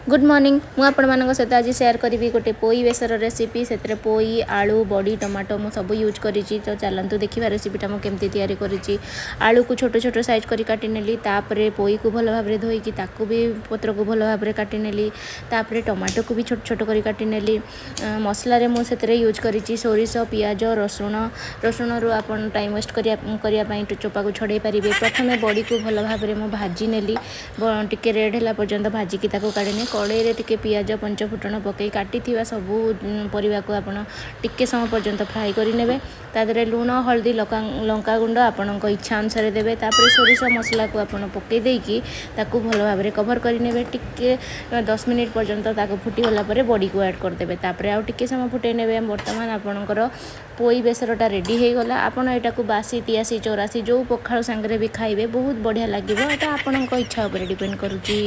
Good morning मु आपण सहित आज शेयर करी गोटे पोई बेसर रेसिपी से पोई आलू बड़ी टमाटो मु सब यूज करी तो चलतु देखा रेसिपीटा मुझे केमती तैयारी करी आलू को छोट छोट साइज कर काटी नेली तापरे पोई को भल भाव धोईकी ताकू भी पत्र को भल भाव काटी नेली तापरे टमाटो को भी छोट छोट कर काटी नेली मसला रे मुझे यूज करी सोरिष पियाज रसुण रु आपन टाइम वेस्ट करने चोपा को छड़े पारे प्रथम बड़ी को भल भाव भाजी नेली टिके रेड है पर्यंत भाजिकी काढ़ी कड़े टिके पियाज पंचफुटण पकई काटी सबू परिवा को आपण टिके समय पर्यंत फ्राए करेंगे तादरे लुण हल्दी लंका गुंड आपण इच्छा अनुसार देवे तापर सोरिष मसला को आपण पकई देकी ताकू भल भाव कभर करेंगे टिके 10 मिनिट पर्यंत फुटीगला बड़ी को ऐड करदे तापर आउ टिके समय फुटे ने बर्तमान आपणकर पोई बेसरटा रेडी हो गला आपण एटा को बासी 83 84 जो पखाल सांगरे भी खाइबे बहुत बढ़िया लगे यहाँ आपण इच्छा उपर डिपेंड करुच्ची।